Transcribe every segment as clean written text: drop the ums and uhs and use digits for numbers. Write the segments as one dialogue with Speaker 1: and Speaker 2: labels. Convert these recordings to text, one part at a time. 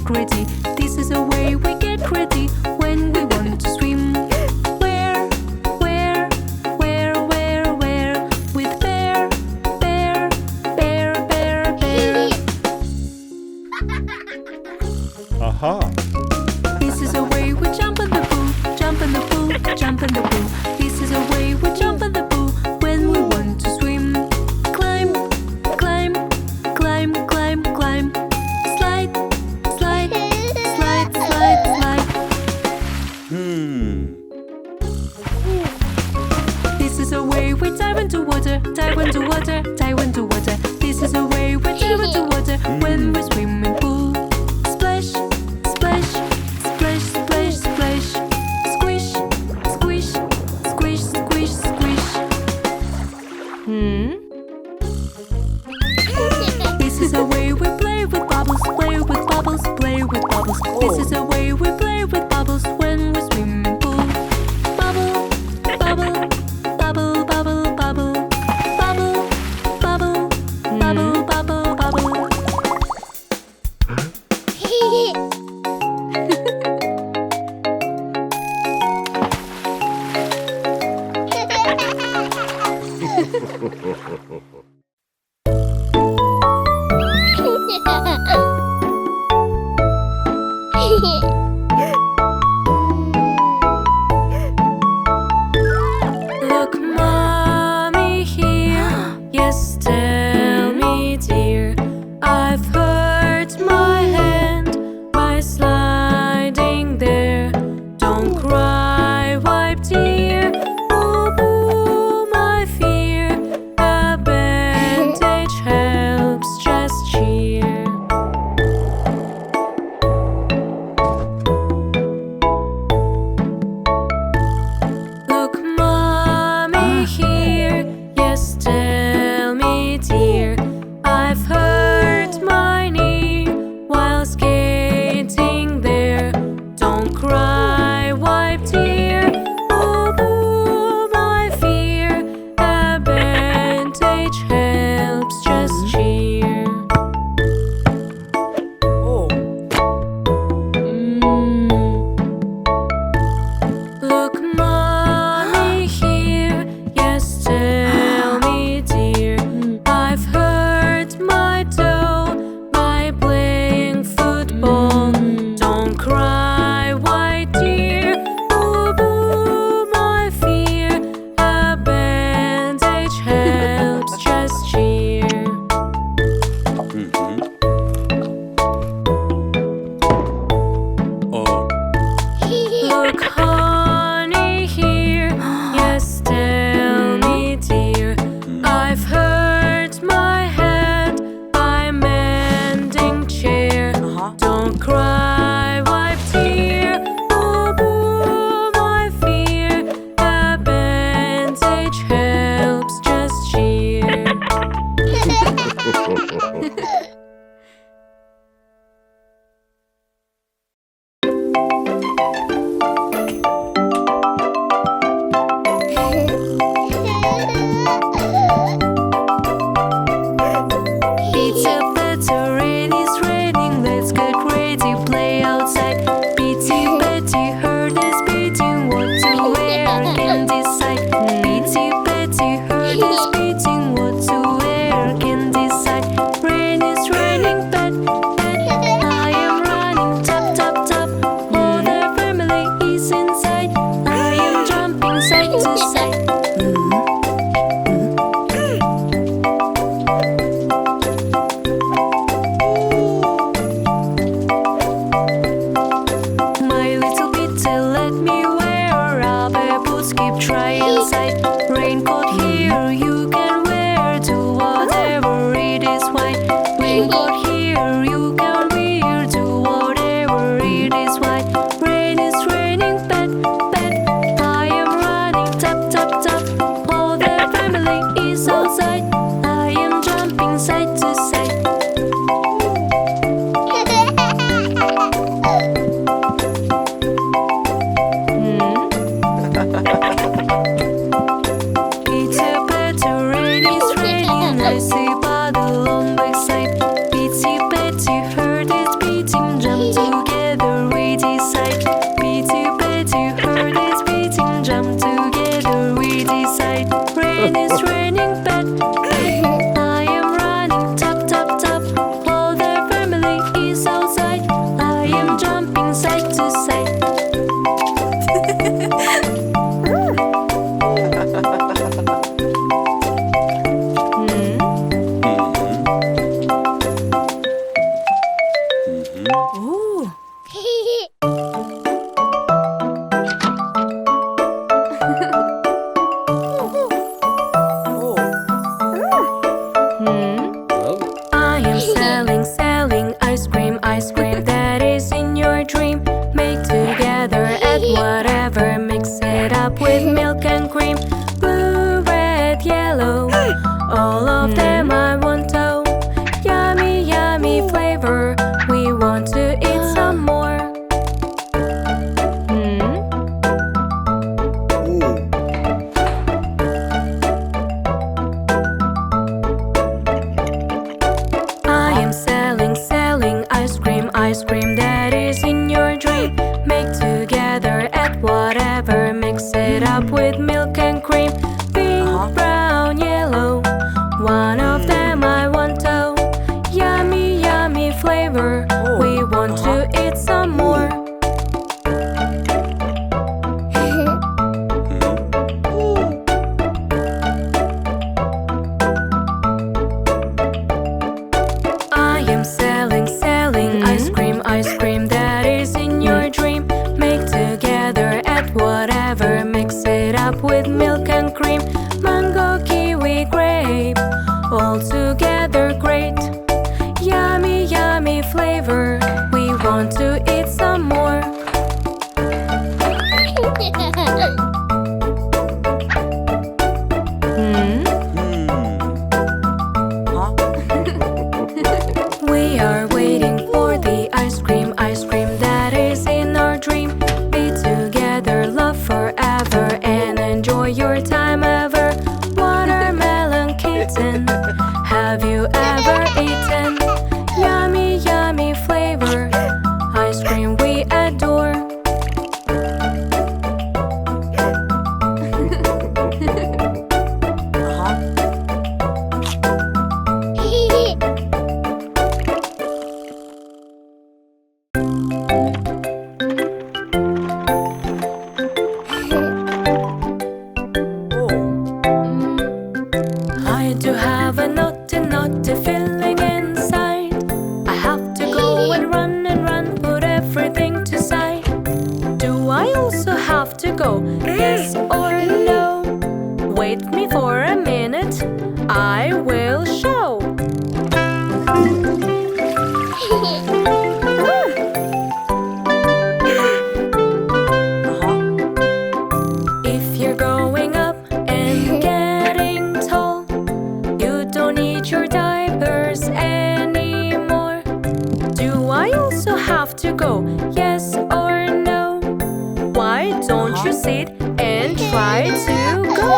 Speaker 1: ready. This is the way we get ready when we want to swim. Where? With bear.
Speaker 2: Aha!
Speaker 1: This is the way we jump in the pool, jump in the pool, jump in the pool. This is the way we jump in the pool when we want to swim. Climb. Slide. This is the way we dive into water. This is the way we dive into water when we swim in pool. Splash. Squish. This is the way we play with bubbles. This is the way we play with bubbles when we swim in pool. Bubble. Look, mommy here. Yes, tell me, dear. I've hurt my hand by sliding there. Don't cry, wipe, dear. Boo, my fear. A bandage helps, just cheer. Look, mommy here. Yes, tell me, dear. I've hurt my knee while skating there. Don't cry, wipe, dear. Boo, my fear. A bandage helps, just cheer. Look, mommy here. Yes, tell me, dear. I've hurt my toe by playing football. Don't cry, white dear. Boo, my fear. A bandage helps, just cheer. Look, honey here. Yes, tell me, dear. I've hurt my head by mending chair. Don't cry, wipe, dear. Boo, my fear. A bandage helps, just cheer. It's a better rain, it's raining. Let's get ready, play Ooh. I am selling ice cream that is in your dream. Make together, add whatever, mix it up with milk and cream. Blue, red, yellow, all of them I want to. Yummy, yummy flavor, we want to eat some more. I am selling ice cream that is in your dream. Make together, add whatever, mix it up with milk and cream. Pink, brown, yellow, one of them I want to. Yummy, yummy flavor, we want to eat some more. I am selling ice cream that is in your dream. Make together, add whatever, mix it up with milk and cream. Mango, kiwi, grape, all together great. Yummy, yummy flavor, we want to eat some more. We are waiting for the ice cream that is in our dream. Be together, love forever, and enjoy your time ever. Watermelon kitten, have you ever eaten? Yummy, yummy flavor, ice cream we adore. I do have a naughty feeling inside. I have to go and run, put everything to side. Do I also have to go? Yes or no? Wait me for a minute, I will show. If you're growing up and getting tall, you don't need your diapers anymore. Do I also have to go? Yes or no? Why don't you sit and try to go?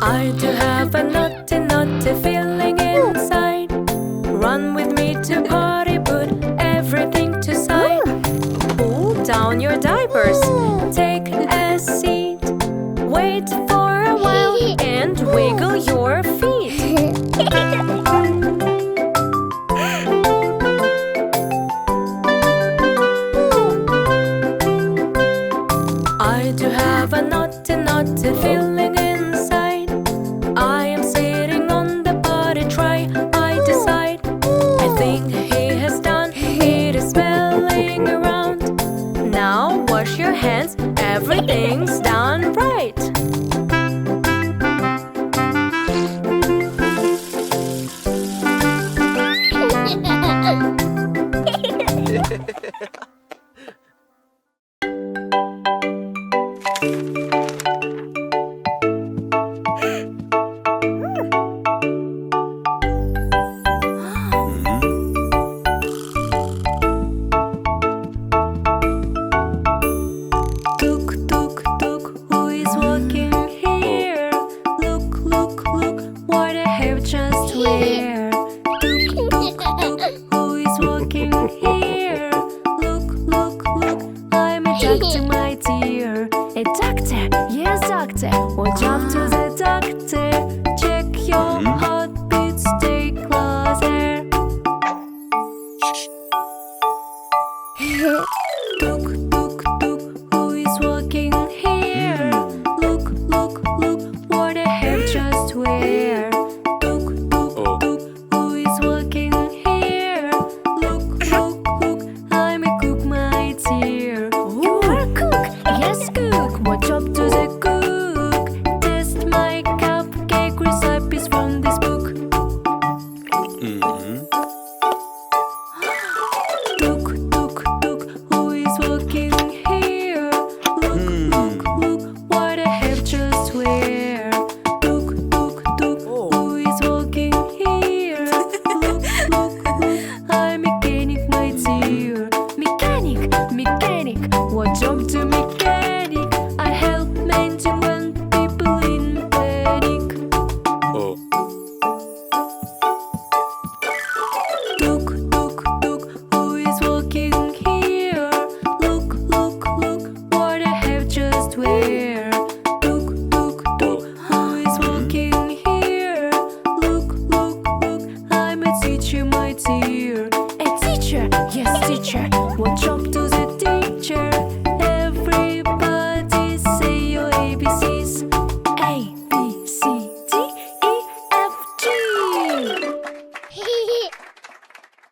Speaker 1: I do have a naughty feeling inside. Run with me to party, put everything to side. Pull down your diapers, take a seat. Wait for a while and wiggle your feet. I do have a naughty feeling